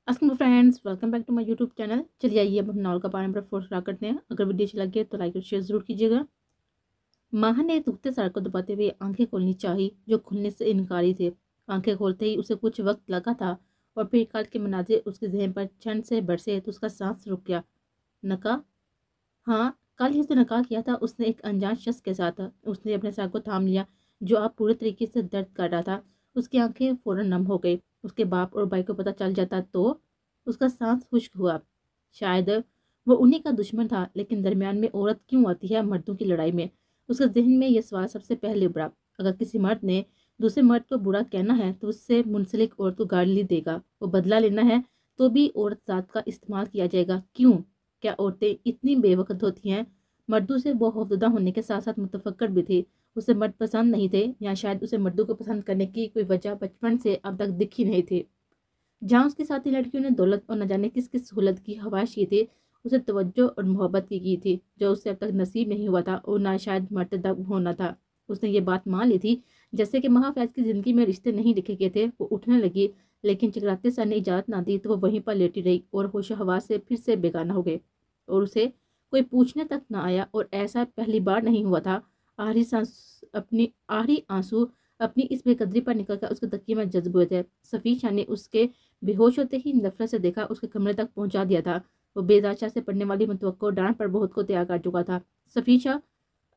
अस्सलाम friends, welcome back to my YouTube channel. चलिए आइए अब हम नॉवल का पारा नंबर 4 स्टार्ट करते हैं। अगर वीडियो अच्छी लगे तो लाइक और शेयर जरूर कीजिएगा। माह ने दुखते सर को दबाते हुए आंखें खोलनी चाही, जो खुलने से इनकारी थे। आंखें खोलते ही उसे कुछ वक्त लगा था और फिर कल के मनाजिर उसके जहन पर क्षण से बरसे तो उसका सांस रुक गया। नका, हाँ, कल ही उसने नका किया था। उसने एक अनजान शख्स के साथ उसने अपने सर को थाम लिया, जो अब पूरे तरीके से दर्द कर रहा था। उसकी आंखें फौरन नम हो गई। उसके बाप और भाई को पता चल जाता तो उसका सांस खुश्क हुआ। शायद वो उन्हीं का दुश्मन था, लेकिन दरमियान में औरत क्यों आती है मर्दों की लड़ाई में? उसके जहन में यह सवाल सबसे पहले उभरा। अगर किसी मर्द ने दूसरे मर्द को बुरा कहना है तो उससे मुंसलिक औरत को गाली देगा। वो बदला लेना है तो भी औरत जात का इस्तेमाल किया जाएगा। क्यों? क्या औरतें इतनी बेवकूफ़ होती हैं? मर्दों से वो खौफजदा होने के साथ साथ मुतफक्कर भी थी। उसे मर्द पसंद नहीं थे, या शायद उसे मर्दों को पसंद करने की कोई वजह बचपन से अब तक दिखी नहीं थी। जहाँ उसके साथी लड़कियों ने दौलत और न जाने किस किस सहूलत की ख्वाहिश की थी, उसे तवज्जो और मोहब्बत की थी, जो उसे अब तक नसीब नहीं हुआ था और ना शायद मर्तदा होना था। उसने ये बात मान ली थी। जैसे कि महाफैज की ज़िंदगी में रिश्ते नहीं लिखे गए थे। वो उठने लगी, लेकिन चकराते सर ने इजाज़त ना दी तो वो वहीं पर लेटी रही और होशो हवास से फिर से बेगाना हो गए और उसे कोई पूछने तक ना आया। और ऐसा पहली बार नहीं हुआ था। आखिरी आंसू अपनी इस बेकदरी पर निकल कर उसके तकिए में जज्ब हुए थे। सफीशा ने उसके बेहोश होते ही नफरत से देखा, उसके कमरे तक पहुंचा दिया था। वो बेदाशा से पड़ने वाली मुतवक्को डांट पर बहुत को तैयार कर चुका था। सफीशा,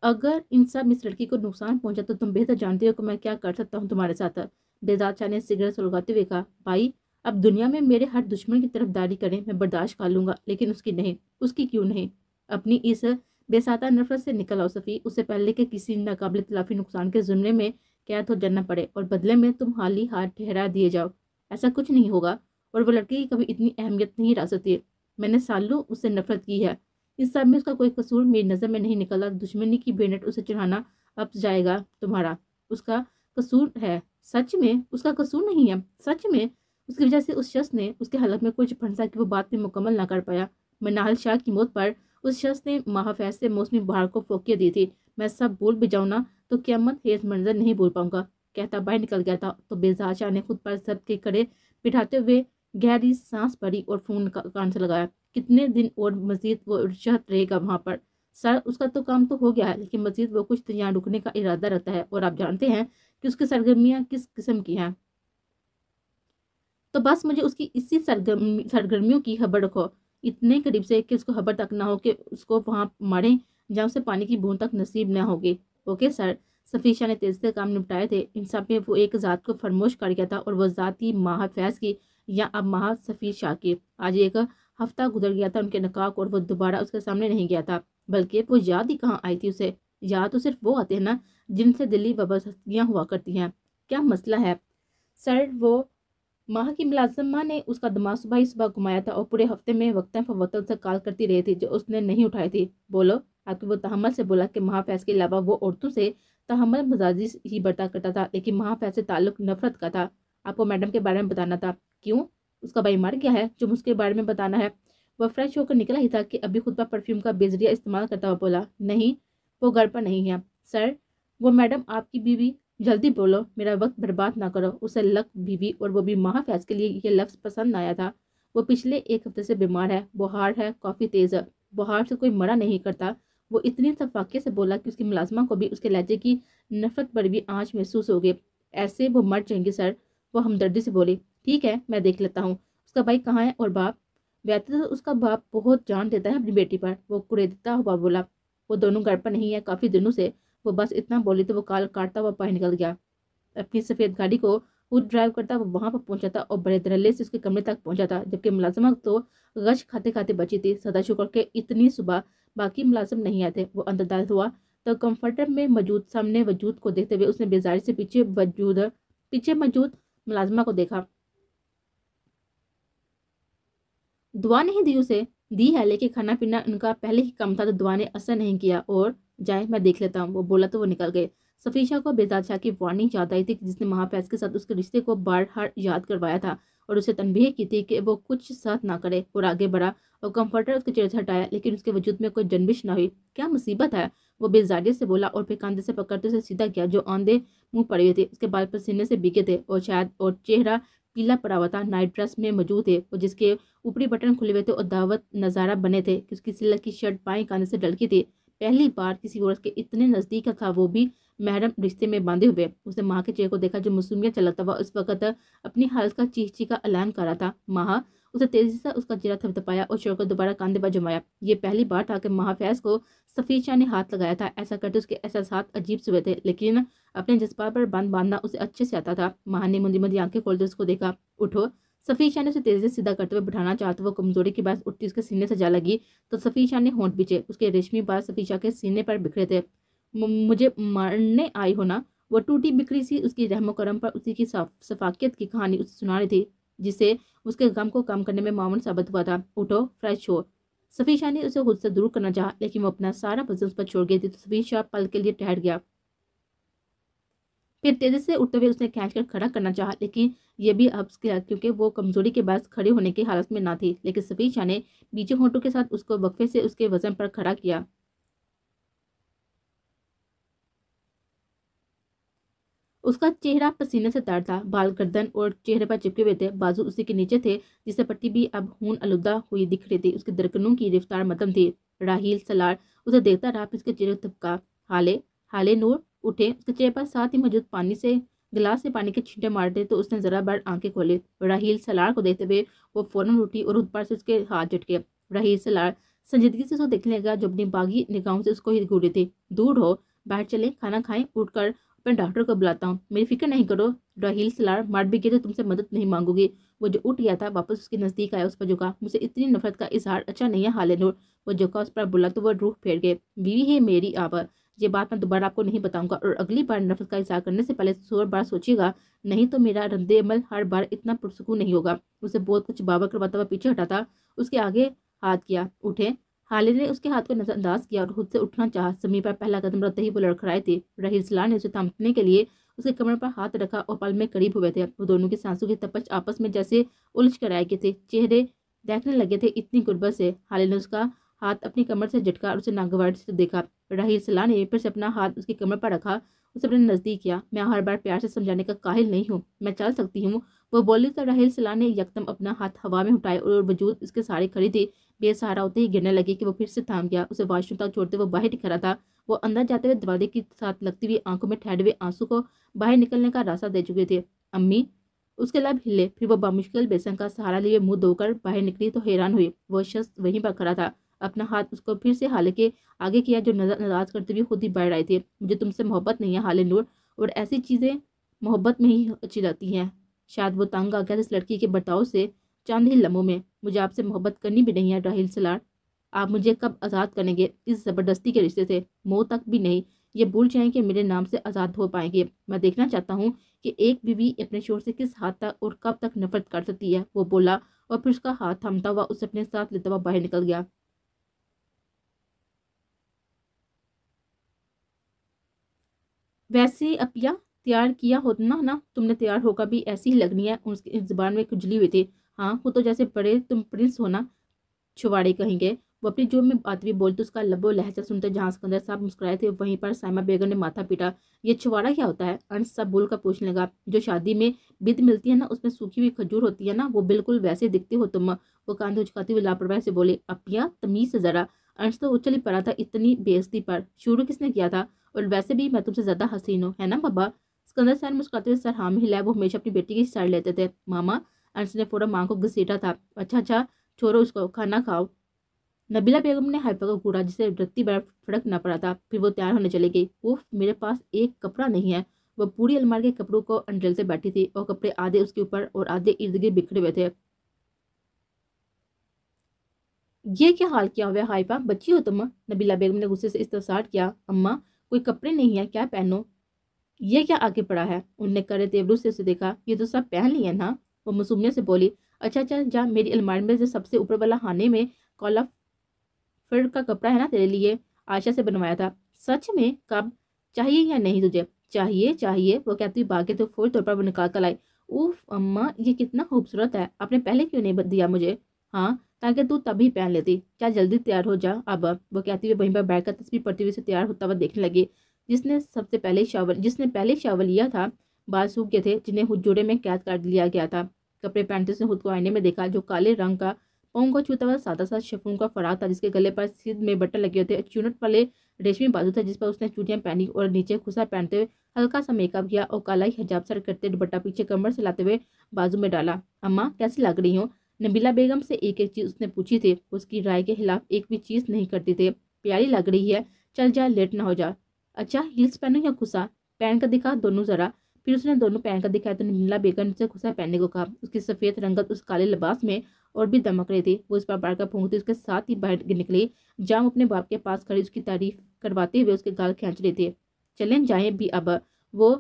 अगर इन सब इस लड़की को नुकसान पहुंचा तो तुम बेहतर जानती हो कि मैं क्या कर सकता हूँ तुम्हारे साथ। बेदाशा ने सिगरेट सुलगाते हुए कहा, भाई, अब दुनिया में मेरे हर दुश्मन की तरफदारी करें मैं बर्दाश्त कर लूंगा, लेकिन उसकी नहीं। उसकी क्यों नहीं? अपनी इस बेसाता नफरत से निकल आओ सफ़ी, उससे पहले कि किसी नाकाबिल तलाफी नुकसान के जुमले में कैद हो जाना पड़े और बदले में तुम हाली हाथ ठहरा दिए जाओ। ऐसा कुछ नहीं होगा और वो लड़की की कभी इतनी अहमियत नहीं रह सकती। मैंने सालों उससे नफरत की है। इस सब में उसका कोई कसूर मेरी नज़र में नहीं निकला। दुश्मनी की बेनट उसे चढ़ाना अब जाएगा तुम्हारा। उसका कसूर है? सच में उसका कसूर नहीं है? सच में उसकी वजह से उस शख्स ने उसके हलक में कुछ फंसा कि वो बात भी मुकम्मल ना कर पाया। मनाहल शाह की मौत पर उस शख्स ने महाफैज से मौसमी बहार को फोकिया दी थी। मैं सब भूल भी जाऊँ ना तो क़यामत हेज मंजर नहीं भूल पाऊंगा। कहता बाहर निकल गया था तो बेजार शाह ने खुद पर सब के कड़े बिठाते हुए गहरी सांस भरी और फोन कान से लगाया। कितने दिन और मजीद वो शहत रहेगा वहां पर? सर, उसका तो काम तो हो गया है, लेकिन मजीद वो कुछ यहाँ रुकने का इरादा रखता है और आप जानते हैं कि उसकी सरगर्मियाँ किस किस्म की हैं। तो बस मुझे उसकी इसी सरगर्मियों की खबर रखो, इतने करीब से कि उसको खबर तक ना हो कि उसको वहां मारे जहाँ उसे पानी की बूंद तक नसीब ना होगी। Okay sir. सफीशा ने तेजी से काम निपटाए थे। इन सब में वो एक ज़ात को फरमोश कर गया था और वो ज़ात ही माह फैज की या अब माह सफ़ीर शाह की। आज एक हफ्ता गुजर गया था उनके नकाब और वो दोबारा उसके सामने नहीं गया था। बल्कि वो याद ही कहाँ आई थी उसे। याद तो सिर्फ वो आते हैं ना जिनसे दिली वाबस्तगियाँ हुआ करती हैं। क्या मसला है सर? वो माह की मुलाजिमा ने उसका दिमाग सुबह ही सुबह घुमाया था और पूरे हफ्ते में वक्तन फवक्तन से कॉल करती रही थी, जो उसने नहीं उठाई थी। बोलो। आके वो तहम्मुल से बोला कि महाफैज के अलावा वो औरतों से तहम्मुल मजाजी ही बर्ता करता था, लेकिन महाफैज से ताल्लुक नफरत का था। आपको मैडम के बारे में बताना था। क्यों? उसका भाई मर गया है जो उसके बारे में बताना है। वह फ्रेश होकर निकला ही था कि अभी खुद पर परफ्यूम का बेजरिया इस्तेमाल करता हुआ बोला, नहीं, वो घर पर नहीं है सर। वो मैडम आपकी बीवी। जल्दी बोलो, मेरा वक्त बर्बाद ना करो। उसे लक बीवी और वो भी महाफैज के लिए ये लफ्ज़ पसंद आया था। वो पिछले एक हफ्ते से बीमार है, बुखार है, काफ़ी तेज़ है। बुखार से कोई मरा नहीं करता। वो इतनी सफाके से बोला कि उसकी मुलाजमा को भी उसके लहजे की नफरत पर भी आँच महसूस हो गई। ऐसे वो मर जाएंगे सर। वो हमदर्दी से बोली, ठीक है, मैं देख लेता हूँ। उसका भाई कहाँ है और बाप? वैसे तो उसका बाप बहुत जान देता है अपनी बेटी पर, वो कुरेदता हुआ बोला। वो दोनों घर पर नहीं है काफ़ी दिनों से। वो बस इतना बोली तो वो काल काटता हुआ बाहर निकल गया। अपनी सफ़ेद गाड़ी को खुद ड्राइव करता वो वहां पर पहुंचा था और बड़े धड़ल्ले से उसके कमरे तक पहुंचा था, जबकि मुलाजमा तो गश खाते खाते बची थी। सदा शुक्र के इतनी सुबह बाकी मुलाजिम नहीं आए थे। वो अंदर दाखिल हुआ तो कंफर्टर में मौजूद सामने वजूद को देखते हुए उसने बेजारी से पीछे मौजूद मुलाजमा को देखा। दुआ नहीं दी उसे? दी है, लेकिन खाना पीना उनका पहले ही कम था तो दुआ ने असर नहीं किया। और जाए, मैं देख लेता हूँ, वो बोला तो वो निकल गए। सफीशा को बेजाद शाह की वार्निंग याद आई थी जिसने महाफैज के साथ उसके रिश्ते को बार बार याद करवाया था और उसे तनबीह की थी कि वो कुछ साथ ना करे। और आगे बढ़ा और कंफर्टर उसके चेहरे से हटाया, लेकिन उसके वजूद में कोई जन्बिश ना हुई। क्या मुसीबत है? वो बेजारियत से बोला और फिर कंधे से पकड़ते उसे सीधा किया, जो आंधे मुंह पड़े हुए थे। उसके बाल पसीने से भीगे थे और शायद और चेहरा पीला पड़ा हुआ था, नाइट ड्रेस में मौजूद थे और जिसके ऊपरी बटन खुले हुए थे और दावत नज़ारा बने थे कि उसकी सिल्क की शर्ट बाएं कांधे से ढलकी थी। पहली बार किसी औरत के इतने नज़दीक था, वो भी महरम रिश्ते में बांधे हुए। उसने माँ के चेहरे को देखा जो मासूमियत चलाता हुआ उस वक्त अपनी हालत का चीख चीख का ऐलान कर रहा था। माँ उसे तेजी से उसका चेहरा थपथपाया और शोर को दोबारा कांधे पर जमाया। ये पहली बार था कि महाफैज को सफीर शाह ने हाथ लगाया था। ऐसा करते उसके एहसास अजीब से हुए थे, लेकिन अपने जज्बात पर बंद बांधना उसे अच्छे से आता था। माँ ने मुंदी मुंदी आंखें खोलते उसको देखा। उठो। सफीर शाह ने उसे तेजी से सीधा करते हुए बिठाना चाहते वो कमजोरी के बाद उठती उसके सीने से जा लगी तो सफीर शाह ने होंठ पीछे। उसके रेशमी बाल सफीर शाह के सीने पर बिखरे थे। मुझे मारने आई हो ना? वो टूटी बिखरी सी उसकी रहमो करम पर उसी की सफाकियत की कहानी उसे सुना रही थी, जिसे उसके गम को कम करने में मामून साबित हुआ था। उठो, फ्रेश हो। सफीर शाह ने उसे खुद से दूर करना चाहा, लेकिन वो अपना सारा वजन उस पर छोड़ गई थी तो सफीर शाह पल के लिए ठहर गया। फिर तेजी से उठते हुए उसने खींच कर खड़ा करना चाहा, लेकिन यह भी अब्स किया क्योंकि वो कमजोरी के बाद खड़े होने की हालत में ना थी। लेकिन सफीर शाह ने बीचे होंठों के साथ उसको वक्फे से उसके वजन पर खड़ा किया। उसका चेहरा पसीने से तर था, बाल गर्दन और चेहरे पर चिपके हुए थे, बाजू उसी के नीचे थे जिससे पट्टी भी अब खून आलूदा हुई दिख रही थी। उसकी धड़कनों की रफ्तार मध्यम थी। राहील सलार उसे देखता रहा, फिर उसके चेहरे को थपका। हाले हाले नूर, उठे। उसके चेहरे पर साथ ही मौजूद पानी से गिलास से पानी के छींटे मारते तो उसने जरा बार आंखें खोली। राहील सलार को देखते हुए वो फौरन उठी और उस पर से उसके हाथ झटके। राहील सलार संजीदगी से उसको देखने लगा जो अपनी बागी निगाहों से उसको ही घूरी थी। दूर हो, बाहर चले, खाना खाएं, उठकर मैं डॉक्टर को बुलाता हूँ। मेरी फिक्र नहीं करो। राहील सलार, मार भी गई तो तुमसे मदद नहीं मांगूगी। वो जो उठ गया था वापस उसके नजदीक आया, उस पर झुका। मुझे इतनी नफरत का इजहार अच्छा नहीं है हाले नूर। वो झुका, उस पर बोला तो वो रूह फेर गए। बीवी है मेरी आवर, ये बात मैं दोबारा आपको नहीं बताऊंगा और अगली बार नफरत का इजहार करने से पहले 100 बार सोचिएगा, नहीं तो मेरा रद्दे अमल हर बार इतना पुरसुकून नहीं होगा। उसे बहुत कुछ बाबा करवाता हुआ पीछे हटा था, उसके आगे हाथ किया। उठे। हाले ने उसके हाथ को नजरअंदाज किया और खुद से उठना चाहा। जमीन पर पहला कदम रखते ही वो लड़खड़ाए थे। राहील सलार ने उसे थामने के लिए उसके कमर पर हाथ रखा और पल में करीब हुए थे। वो दोनों की सांसों की तपश आपस में जैसे उलझ कर आए के थे, चेहरे देखने लगे थे इतनी गुर्बत से। हाले ने उसका हाथ अपनी कमर से झटका और उसे नागवार से देखा। राहील सलार ने फिर से अपना हाथ उसकी कमर पर रखा, उसे अपने नजदीक किया। मैं हर बार प्यार से समझाने का काहिल नहीं हूँ, मैं चल सकती हूँ। वो बोली तो राहील सलार ने यकदम अपना हाथ हवा में उठाया और वजूद उसके सहारे खड़ी थी। बेसहारा होते ही गिरने लगी कि वो फिर से थाम गया। उसे वॉशरूम तक छोड़ते वो बाहर ही खड़ा था। वो अंदर जाते हुए दरवाजे के साथ लगती हुई आंखों में ठहरे हुए आंसू को बाहर निकलने का रास्ता दे चुके थे। अम्मी, उसके लब हिले। फिर वो बामुश्किल बेसन का सहारा लिए मुंह धोकर बाहर निकली तो हैरान हुई, वो शख्स वहीं पर खड़ा था। अपना हाथ उसको फिर से हाले के आगे किया जो नाराज करते हुए खुद ही बाहर आई थी। मुझे तुमसे मोहब्बत नहीं है हाले नूर, और ऐसी चीजें मोहब्बत में ही अच्छी लगती हैं। शायद वो तंग आ गया इस लड़की के बर्ताव से चंद ही लम्हों में। मुझे आपसे मोहब्बत करनी भी नहीं है राहील सलार। आप मुझे कब आज़ाद करेंगे इस ज़बरदस्ती के रिश्ते से? मौत तक भी नहीं। ये भूल जाएं कि मेरे नाम से आज़ाद हो पाएंगे। मैं देखना चाहता हूँ कि एक बीवी अपने शोर से किस हद तक और कब तक नफरत कर सकती है। वो बोला और फिर उसका हाथ थमता हुआ उसे अपने साथ लेता हुआ बाहर निकल गया। वैसे अपिया, तैयार किया होता ना तुमने, तैयार होकर भी ऐसी ही लगनी है। उसकी जुबान में खुजली हुई थी। हाँ, वो तो जैसे बड़े तुम प्रिंस हो ना, छुवाड़े कहेंगे। वो अपनी जोर में बात भी बोलते उसका लबो लहजा सुनते जहाँ सिकंदर साहब मुस्कुराए थे वहीं पर साइमा बेगम ने माथा पीटा। ये छुवाड़ा क्या होता है? अंश सब बोल कर पूछने लगा। जो शादी में बिद मिलती है ना, उसमें सूखी हुई खजूर होती है ना, वो बिल्कुल वैसे दिखती हो तुम। वो कांधे उचकाती हुई लापरवाही से बोले। अपिया, तमीज से जरा। अंश तो उछल ही पड़ा था इतनी बेइज्जती पर। शुरू किसने किया था? और वैसे भी मैं तुमसे ज्यादा हसीन हूँ, है ना बाबा? सिकंदर साहब मुस्कुराते हुए सर हाँ में हिलाया। वो हमेशा अपनी बेटी की साइड लेते थे। मामा, अंश ने फौरन माँ को घसीटा था। अच्छा अच्छा, छोड़ो उसको, खाना खाओ। नबीला बेगम ने हाइफा को घूरा जिसे रत्ती बड़ा फर्क न पड़ा था। फिर वो तैयार होने चली गई। उफ, मेरे पास एक कपड़ा नहीं है। वो पूरी अलमारी के कपड़ों को अंडलते बैठी थी और कपड़े आधे उसके ऊपर और आधे इर्द गिर्द बिखरे हुए थे। ये क्या हाल किया हुआ है हाइफा, बच्ची हो तुम? नबीला बेगम ने गुस्से से इस्तफसार किया। अम्मा, कोई कपड़े नहीं है, क्या पहनो? ये क्या आगे पड़ा है? उनने करे तेवरू से उसे देखा। ये तो सब पहन लिए ना? वो मासूमियत से बोली। अच्छा अच्छा, जा मेरी अलमारी में जो सबसे ऊपर वाला खाने में कॉला फर का कपड़ा है ना, तेरे लिए आशा से बनवाया था। सच में? कब? चाहिए या नहीं तुझे? चाहिए चाहिए, वो कहती हुई भागे तो फौरी तौर पर वो निकाल कर लाई। उफ अम्मा, ये कितना खूबसूरत है, आपने पहले क्यों नहीं दिया मुझे? हाँ, ताकि तू तभी पहन लेती। चल जल्दी तैयार हो जा अब। वो कहती हुई वहीं पर बैठकर तस्वीर पढ़ते हुए से तैयार होता हुआ देखने लगी। जिसने पहले शावर लिया था, बाल सूख गए थे जिन्हें हुजूरे में कैद कर लिया गया था। कपड़े पहनते उसने खुद को आईने में देखा, जो काले रंग का पाँव को छूता हुआ सादा सा शिफॉन का फराक था, जिसके गले पर सिर में बटन लगे होते, चुनट वाले रेशमी बाजू था जिस पर उसने चूड़ियां पहनी और नीचे खुसा पहनते हुए हल्का सा मेकअप किया और काला ही हिजाब सर करते दुपट्टा पीछे कमर से लाते हुए बाजू में डाला। अम्मा कैसी लग रही हो? नबीला बेगम से एक एक चीज उसने पूछी थी, उसकी राय के खिलाफ एक भी चीज नहीं करती थे। प्यारी लग रही है, चल जा, लेट ना हो जा। अच्छा हील्स पहनो या खुसा? पहन कर दिखा दोनों जरा। फिर उसने दोनों पहन कर दिखाया तो नबीला बेगम से खुसा पहनने को कहा। उसकी सफेद रंगत उस काले लिबास में और भी दमक रही थी। वो इस पर बार फूंकती उसके साथ ही बाहर निकली। जाम अपने बाप के पास खड़ी उसकी तारीफ करवाते हुए उसके गाल खींच रही थी। चलें जाए भी अब। वो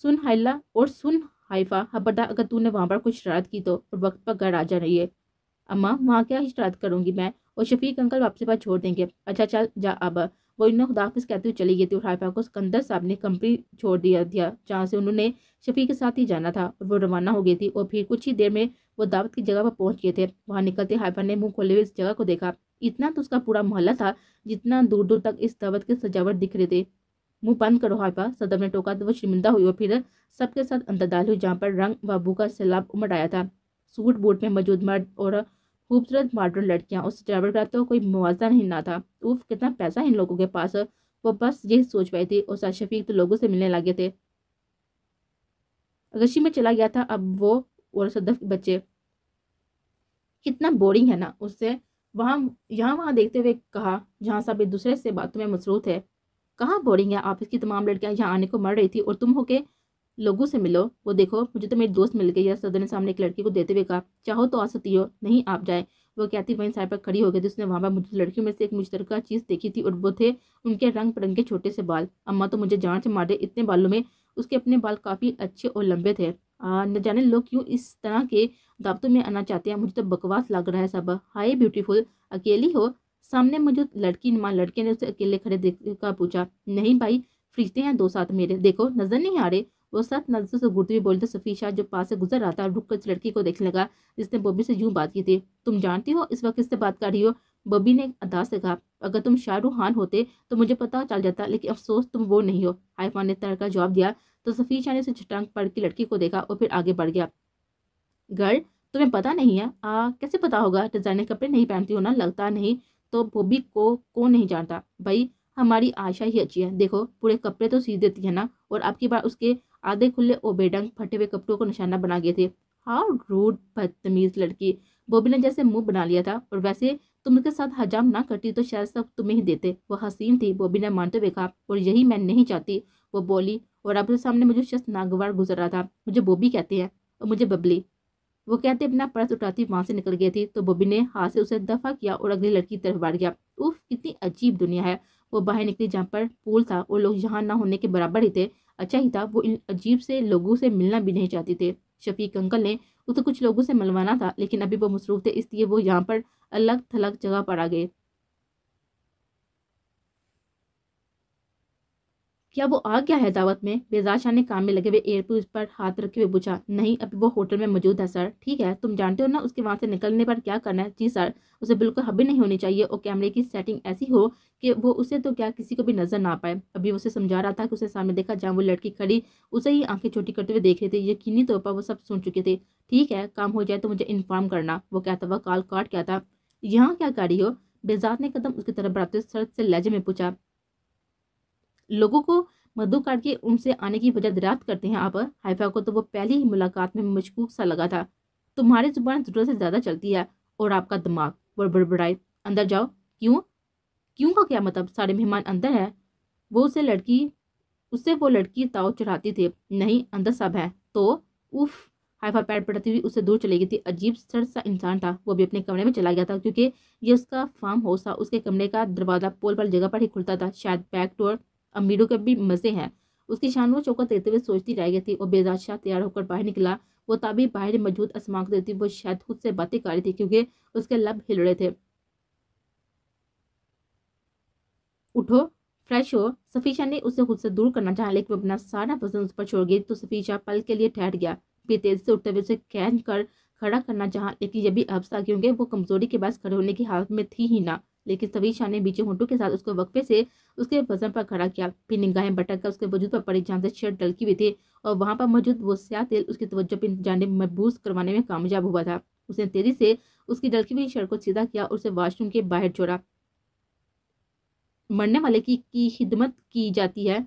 सुन हाइला और सुन हाइफा, खबरदार अगर तूने वहां पर कुछ शरारत की तो और वक्त पर घर आ जा रही है। अम्मा वहाँ क्या शरारत करूंगी मैं, और शफीक अंकल वापसी पर छोड़ देंगे। अच्छा चल जा अब। वो इन्हें खुदाफिज कहते हुए चली गई थी और हाइफा को सिकंदर साहब ने कंपनी छोड़ दिया जहाँ से उन्होंने शफीक के साथ ही जाना था, और वो रवाना हो गई थी। और फिर कुछ ही देर में वो दावत की जगह पर पहुंच गए थे। वहां निकलते हाइफा ने मुंह खोले हुए इस जगह को देखा। इतना तो उसका पूरा मोहल्ला था जितना दूर दूर तक इस दावत की सजावट दिख रही थी। मुंह बंद करो हाइफा, सदर ने टोका तो वो शर्मिंदा हुई और फिर सबके साथ अंदर दाल हुई, जहाँ पर रंग व बू का सैलाब उमड़ आया था। सूट बूट में मौजूद मर्द और खूबसूरत मॉडर्न लड़कियां और सजावट का तो कोई मुआवजा नहीं ना था। उफ कितना पैसा इन लोगों के पास। वो बस यही सोच पाई थी। और साथ शफीक तो लोगों से मिलने लगे थे। अगशी में चला गया था अब वो और सदफ के बच्चे। कितना बोरिंग है ना उससे। वहां देखते हुए कहा, जहां सब एक दूसरे से बातों में मसरूफ है। कहाँ बोरिंग है, ऑफिस की तमाम लड़कियां यहाँ आने को मर रही थी और तुम हो के लोगों से मिलो। वो देखो मुझे तो मेरी दोस्त मिल गई है, सदर ने सामने एक लड़की को देते हुए कहा। चाहो तो आ सकती हो, नहीं आप जाए। वो कहती वहीं साइड पर खड़ी हो गई थी। उसने वहां पर मुझे लड़कियों में से एक मुश्तरका चीज देखी थी और वो थे उनके रंग बिरंगे छोटे से बाल। अम्मा तो मुझे जान से मार दे, इतने बालों में उसके अपने बाल काफी अच्छे और लंबे थे। न जाने लोग क्यों इस तरह के दावतों में आना चाहते हैं, मुझे तो बकवास लग रहा है सब। हाय ब्यूटीफुल, अकेली हो? सामने मुझे लड़की नुमा लड़के ने उसे अकेले खड़े देखकर पूछा। नहीं भाई, फरिश्ते हैं दो साथ मेरे, देखो नजर नहीं आ रहे। वो साथ नजर से घूरते हुए बोलते सफीशा जो पास से गुजर रहा था रुक कर लड़की को देखने लगा जिसने बॉबी से यूं बात की थी। तुम जानती हो इस वक्त किससे बात कर रही हो? बॉबी ने अदा से कहा। अगर तुम शाहरुख खान होते तो मुझे पता चल जाता, लेकिन अफसोस तुम वो नहीं हो। हाइफा ने तरह का जवाब दिया तो सफीशा ने उसे छटांग पड़ के लड़की को देखा और फिर आगे बढ़ गया। गर्ल तुम्हें पता नहीं है? कैसे पता होगा, डिजाइनर कपड़े नहीं पहनती हो ना, लगता नहीं तो बॉबी को कौन नहीं जानता भाई। हमारी आशा ही अच्छी है, देखो पूरे कपड़े तो सी देती है ना। और आपकी बार उसके आधे खुले और बेढंग फटे हुए कपड़ों को निशाना बना गए थे। हाउ रूड, बदतमीज लड़की। बॉबी ने जैसे मुंह बना लिया था। और वैसे तुम उसके साथ हजाम ना करती तो शायद सब तुम्हें ही देते। वो हसीन थी, बॉबी ने मानते हुए कहा। और यही मैं नहीं चाहती, वो बोली। और अब सामने मुझे शख्स नागवार गुजर रहा था। मुझे बॉबी कहते हैं और मुझे बबली। वो कहते अपना पर्स उठाती वहां से निकल गई थी तो बॉबी ने हाथ से उसे दफा किया और अगली लड़की की तरफ बढ़ गया। उफ कितनी अजीब दुनिया है। वो बाहर निकली जहाँ पर पूल था और लोग यहाँ ना होने के बराबर ही थे। अच्छा ही था वो इन अजीब से लोगों से मिलना भी नहीं चाहते थे। शफीक अंकल ने उसे कुछ लोगों से मिलवाना था, लेकिन अभी वो मसरूफ थे, इसलिए वो यहाँ पर अलग थलग जगह पर आ गए। क्या वो आ गया है दावत में? बेजार शाह ने काम में लगे हुए एयरपोर्ट पर हाथ रखे हुए पूछा। नहीं अभी वो होटल में मौजूद है सर। ठीक है, तुम जानते हो ना उसके वहां से निकलने पर क्या करना है? जी सर। उसे बिल्कुल हबी नहीं होनी चाहिए और कैमरे की सेटिंग ऐसी हो कि वो उसे तो क्या किसी को भी नजर ना पाए। अभी उसे समझा रहा था कि उसे सामने देखा जहाँ वो लड़की खड़ी उसे ही आंखें छोटी करते हुए देख रहे थे। यकीनी तौर पर वो सब सुन चुके थे। ठीक है, काम हो जाए तो मुझे इन्फॉर्म करना, वो कहता हुआ कॉल काट क्या था। यहाँ क्या कर रही हो? बेजात ने कदम उसकी तरफ बढ़ाते सर से लहजे में पूछा। लोगों को मधु काट के उनसे आने की वजह दरियाफ्त करते हैं आप? हाइफा को तो वो पहली ही मुलाकात में मशकूक सा लगा था। तुम्हारी जुबान जरूरत से ज्यादा चलती है और आपका दिमाग बड़बड़ाए। अंदर जाओ। क्यों? क्यों का क्या मतलब? सारे मेहमान अंदर है। वो उससे वो लड़की ताव चढ़ाती थी। नहीं अंदर सब है तो। उफ। हाइफा पैर पड़ती हुई उससे दूर चली गई थी। अजीब सर सा इंसान था। वो भी अपने कमरे में चला गया था क्योंकि ये उसका फार्म हाउस था। उसके कमरे का दरवाजा पोल पर जगह पर ही खुलता था। शायद बैक डोर। अमीरों के भी मजे हैं। उसकी शान चौकत देते हुए सोचती रह गई थी और बेजाद शाह तैयार होकर बाहर निकला। वो ताबी बाहर मौजूद असमा को देती वो शायद खुद से बातें कर रही थी क्योंकि उसके लब हिल रहे थे। उठो, फ्रेश हो। सफीशा ने उसे खुद से दूर करना चाहा, लेकिन वो अपना सारा वजन उस पर छोड़ गई तो सफीशा पल के लिए ठहर गया। फिर तेजी से उठते हुए उसे खींच कर खड़ा करना चाहा, लेकिन ये भी अफसा क्योंकि वो कमजोरी के बाद खड़े होने की हालत में थी ही ना। लेकिन सफीर शाह ने बीचे होंठों के साथ उसको वक्फे से उसके वजन पर खड़ा किया। फिर निगाहें भटक कर उसके वजूद पर पड़ी जहाँ से शर्ट डलकी हुई थी और वहां पर मौजूद वो स्याह तेल उसकी तवज्जो अपनी जानिब मबूस करवाने में कामयाब हुआ था। उसने तेजी से उसकी डलकी हुई शर्ट को सीधा किया और उसे वॉशरूम के बाहर छोड़ा। मरने वाले की खिदमत की जाती है,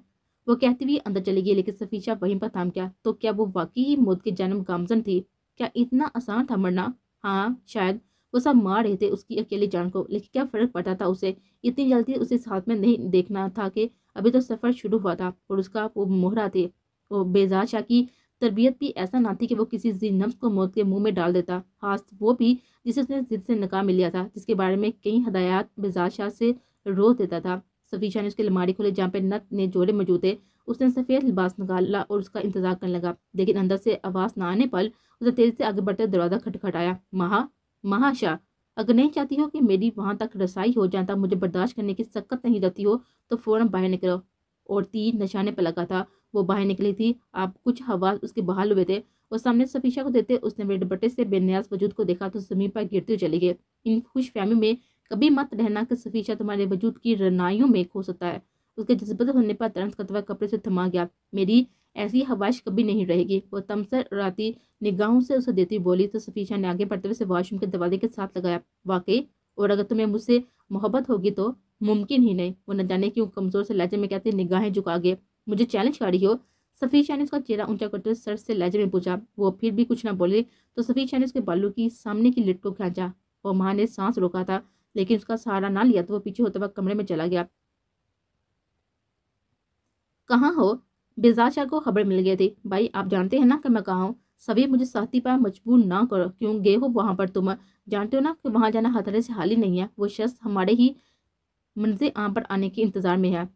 वो कहती हुई अंदर चली गई, लेकिन सफीर शाह वहीं पर थम गया। तो क्या वो वाकई ही मौत की जानब गामजन थी? क्या इतना आसान था मरना? हाँ, शायद वो सब मार रहे थे उसकी अकेली जान को, लेकिन क्या फर्क पड़ता था उसे? इतनी जल्दी उसे इस हाथ में नहीं देखना था कि अभी तो सफर शुरू हुआ था और उसका वो मोहरा थे। वो बेजार शाह की तरबियत भी ऐसा ना थी कि वो किसी जी नफ्स को मौत के मुंह में डाल देता, खास वो भी जिसे उसने जिद से नकाम मिल लिया था, जिसके बारे में कई हदायत बेजार शाह से रोज देता था। सफीर शाह ने उसकी अलमारी खोली जहाँ पे नत ने जोड़े मौजूद थे। उसने सफेद लिबास निकाला और उसका इंतजार करने लगा, लेकिन अंदर से आवाज न आने पर उसे तेजी से आगे बढ़ते दरवाजा खटखटाया। महाशाह, अगर नहीं चाहती हो कि मेरी वहां तक रसाई हो, जहाँ तक मुझे बर्दाश्त करने की सख्त नहीं रहती हो, तो फौरन बाहर निकलो। और तीर निशाने पर लगा था। वो बाहर निकली थी। आप कुछ हवा उसके बहाल हुए थे और सामने सफीर शाह को देते उसने मेरे दुपट्टे से बेनियाज वजूद को देखा तो जमीन पर गिरते हुए चले गए। इन खुश फहमी में कभी मत रहना कि सफीर शाह तुम्हारे वजूद की रनाइयों में खो सकता है। उसके जज्बत होने पर तरस करता हुआ कपड़े से थमा गया। मेरी ऐसी हवाश कभी नहीं रहेगी, वो तमसर राती निगाहों से उसे देती बोली। तो सफीर शाह ने आगे बढ़ते हुए उसे वॉशरूम के दरवाजे के साथ लगाया। वाकई, और अगर तुम्हें मुझसे मोहब्बत होगी तो? मुमकिन ही नहीं, वो न जाने क्यों कमजोर से लहजे में कहती निगाहें झुका गए। मुझे चैलेंज कर रही हो? सफीर शाह ने उसका चेहरा ऊंचा करते हुए सर से लहजे में पूछा। वो फिर भी कुछ ना बोले तो सफीर शाह ने उसके बालों की सामने की लिट को खींचा और मां ने सांस रोका था, लेकिन उसका सहारा ना लिया तो वो पीछे होते वक्त कमरे में चला गया। कहाँ हो? बेजार शाह को खबर मिल गई थी। भाई, आप जानते हैं ना कि मैं कहाँ हूँ। सभी मुझे साथी पर मजबूर ना करो। क्यों गए हो वहां पर? तुम जानते हो ना कि वहां जाना खतरे से हाल ही नहीं है। वो शख्स हमारे ही मंजिल आम पर आने के इंतजार में है।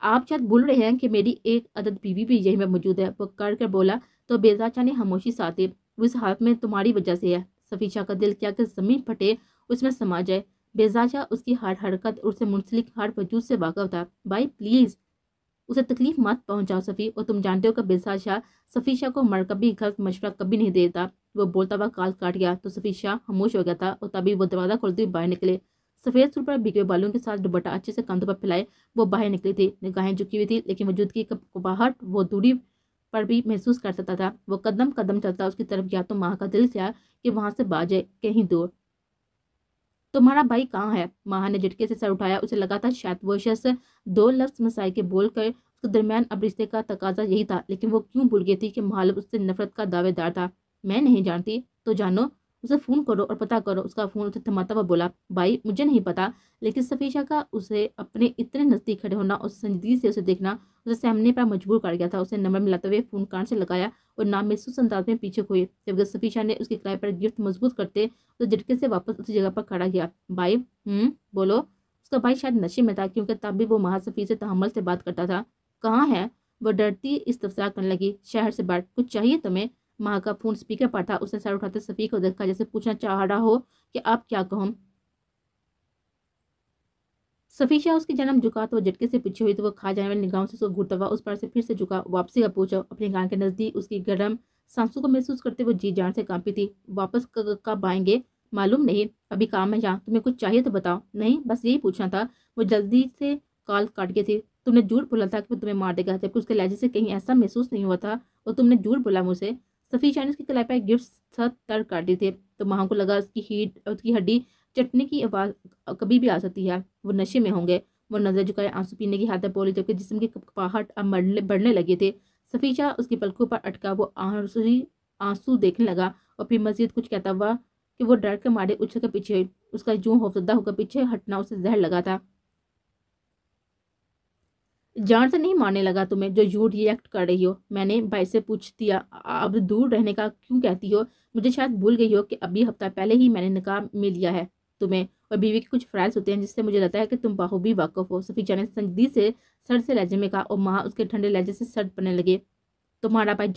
आप शायद भूल रहे हैं कि मेरी एक अदद बीवी भी यहीं में मौजूद है, वो कर कर बोला। तो बेजार शाह ने खामोशी साधी। वो इस हालत में तुम्हारी वजह से है। सफीर शाह का दिल क्या कि जमीन फटे उसमें समा जाए। बेजार शाह उसकी हर हरकत और उससे मुंसलिक हर वजूद से वाकिफ था। भाई प्लीज उसे तकलीफ मत पहुंचाओ सफ़ी। और तुम जानते हो कि बेजार शाह सफ़ी शाह को मर कभी गलत मशवरा कभी नहीं देता। वो बोलता हुआ काल काट गया तो सफ़ी शाह खामोश हो गया था और तभी वो दरवाज़ा खोलते हुए बाहर निकले। सफ़ेद सूट पर भीगे बालों के साथ दुपट्टा अच्छे से कंधों पर फैलाए वो बाहर निकली थी। निगाहें झुकी हुई थी, लेकिन वजूद की कपकपाहट वो दूरी पर भी महसूस कर सकता था। वो कदम कदम चलता उसकी तरफ गया तो माँ का दिल था कि वहां से बाज जाए कहीं दूर। तुम्हारा भाई कहाँ है? माँ ने झटके से सर उठाया। उसे लगा था शायद वो शख्स दो लफ्ज मसाई के बोल कर उसके दरमियान अब रिश्ते का तकाजा यही था, लेकिन वो क्यों भूल गई थी कि मालिक उससे नफरत का दावेदार था। मैं नहीं जानती तो जानो, उसे फोन करो और पता करो। उसका फोन उसे थमाता हुआ बोला। भाई मुझे नहीं पता, लेकिन सफीशा का उसे अपने इतने नजदीक खड़े होना और संजीदगी से उसे देखना उसे सहमने पर मजबूर कर गया था। उसे नंबर मिलाते हुए फोन कान से लगाया और नाम महसूस अंदाज में पीछे हुए, जबकि सफीशा ने उसके किराए पर गिफ्ट मजबूत करते तो झटके से वापस उसी जगह पर खड़ा किया। भाई बोलो। उसका भाई शायद नशे में था, क्योंकि तब भी वो महासफी से तहम्मुल से बात करता था। कहाँ है वो? डरती इस्तफसार करने लगी। शहर से बाहर। कुछ चाहिए तुम्हें? माँ का फोन स्पीकर पर था। उसने सर उठाते सफी को देखा, जैसे पूछना चाह रहा हो कि आप क्या कहूँ। सफीशा उसकी जन्म झुका तो वो झटके से पीछे हुई तो वो खा जाने वाली निगाहों से उसको घूरता हुआ उस पर से फिर से झुका। वापसी का पूछो। अपने कान के नजदीक उसकी गर्म सांसों को महसूस करते वो जी जान से कांपी थी। वापस कब आएंगे? मालूम नहीं, अभी काम है जहाँ। तुम्हें कुछ चाहिए तो बताओ। नहीं, बस यही पूछना था। वो जल्दी से कॉल काट गई थी। तुमने झूठ बोला था कि वो तुम्हें मार देगा, जबकि उसके लहजे से कहीं ऐसा महसूस नहीं हुआ था। और तुमने झूठ बोला मुझसे। सफीशा ने उसकी कलाई पर गिफ्ट तर काट दी थे तो माँ को लगा उसकी हड्डी चटने की आवाज कभी भी आ सकती है। वो नशे में होंगे। वो नजर झुकाए आंसू पीने की हालत बोली, जबकि जिस्म की कपकपाहट अब बढ़ने लगे थे। सफीशा उसकी पलकों पर अटका वो आंसू देखने लगा और फिर मजीद कुछ कहता हुआ कि वो डर के मारे उछल कर पीछे हुई। उसका यूं खौफजदा होकर पीछे हटना उसे जहर लगा था। जान से नहीं मारने लगा तुम्हें जो यूं रिएक्ट कर रही हो। मैंने भाई से पूछ दिया। अब दूर रहने का क्यों कहती हो? मुझे शायद भूल गई हो कि अभी हफ्ता पहले ही मैंने निकाह में लिया है। तुम्हें और बीवी के कुछ फ्राइज होते हैं जिससे मुझे लगता है कि तुम बाखूबी वाकफ हो। सफीजा ने संजीदगी से सर्द से लहजे में कहा और माँ उसके ठंडे लहजे से सर्द पड़ने लगे। तुम्हारा भाई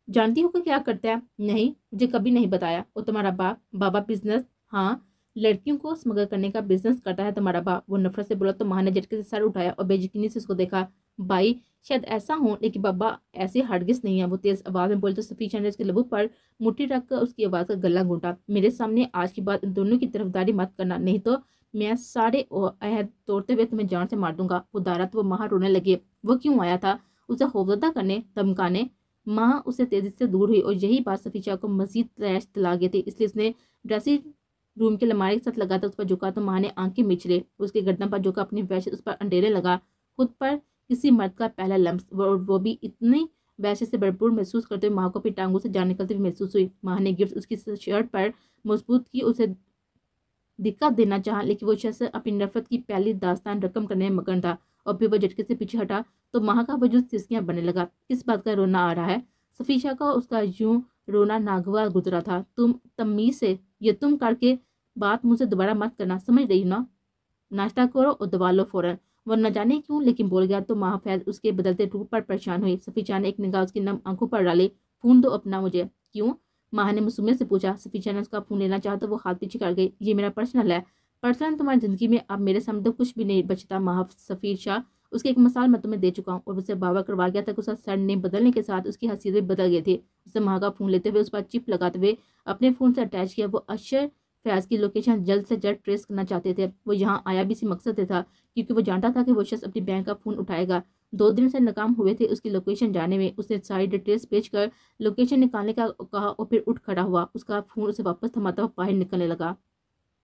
जानती हो कि क्या करता है? नहीं, मुझे कभी नहीं बताया। और तुम्हारा बाबा बिजनेस? हाँ, लड़कियों को स्मगल करने का बिजनेस करता है तुम्हारा बाप। वो नफरत से बोला तो माँ ने झटके से सर उठाया और बेयकीनी से उसको देखा। بھائی شاید ایسا ہوں لیکن بابا ایسے ہرگز نہیں ہے، وہ تیز آواز میں بولے تو صفی شاہ نے اس کے لبوں پر مٹھی رکھ کر اس کی آواز کا گلا گھونٹا۔ میرے سامنے آج کے بعد ان دونوں کی طرفداری مت کرنا، نہیں تو میں سارے عہد توڑتے ہوئے تمہیں جان سے مار دوں گا۔ وہ دارا تو وہ ماں رونے لگی۔ وہ کیوں آیا تھا؟ اسے خوفزدہ کرنے، دھمکانے؟ ماں اسے تیزی سے دور ہوئی اور یہی بات صفی شاہ کو مزید تیش دلا گئی تھی، اس لیے اس نے ڈریسنگ روم کے الماری کے ساتھ لگا تھا، اس پر جھکا تو ماں نے آنکھیں مچلے، اس کے گردن پر جھکا، اپنی وحشت اس پر انڈیرے لگا، خود پر کسی مرد کا پہلا لمس، وہ بھی اتنی وحشت سے بھرپور محسوس کرتے ہوئے ماں کو اپنی ٹانگوں سے جان نکلتے ہوئے محسوس ہوئی۔ ماں نے گرفت اس کی شرٹ پر مضبوط کی، اسے دقت دینا چاہا، لیکن وہ شخص اپنی نفرت کی پہلی داستان رقم کرنے میں مگن تھا، اور پھر وہ جھٹکے سے پیچھے ہٹا تو ماں کا وجود سسکیاں بننے لگا۔ کس بات کا رونا آ رہا ہے؟ صفی شاہ کا اس کا یوں رونا ناگوار گزرا تھا۔ تم تمیز سے یہ تم کر کے بات مجھ سے دوبارہ مت کرنا، سمجھ رہی نا؟ ناشتہ کرو اور دبا لو فوراً۔ وہ نہ جانے کیوں لیکن بول گیا تو ماں فیض اس کے بدلتے روپ پر پریشان ہوئی۔ صفی شاہ نے ایک نگاہ اس کی نم آنکھوں پر ڈالی۔ فون دو اپنا مجھے۔ کیوں؟ ماں نے معصومیت سے پوچھا۔ صفی شاہ نے اس کا فون لینا چاہا تو وہ ہاتھ پیچھے کر گئی۔ یہ میرا پرسنل ہے۔ پرسنل تمہاری زندگی میں اب میرے سامنے تو کچھ بھی نہیں بچتا محف صفی شاہ۔ اس کی ایک مثال میں تمہیں دے چکا ہوں، اور اسے باور کروا گیا تھا کہ اس کا سر نے بدلنے کے ساتھ اس کی حیثیت بھی بدل گئی تھی۔ اسے ماں کا فون لیتے ہوئے اس پر چپ لگاتے ہوئے اپنے فون سے اٹیچ کیا۔ وہ اشر فیض کی لوکیشن جلد سے جلد ٹریس کرنا چاہتے تھے۔ وہ یہاں آیا بھی اسی مقصد سے تھا، کیونکہ وہ جانتا تھا کہ وہ شخص اپنی بہن کا فون اٹھائے گا۔ 2 دن سے ناکام ہوئے تھے اس کی لوکیشن جانے میں۔ اس نے ساری ڈیٹیلز بھیج کر لوکیشن نکالنے کا کہا اور پھر اٹھ کھڑا ہوا۔ اس کا فون اسے واپس تھماتا ہوا باہر نکلنے لگا۔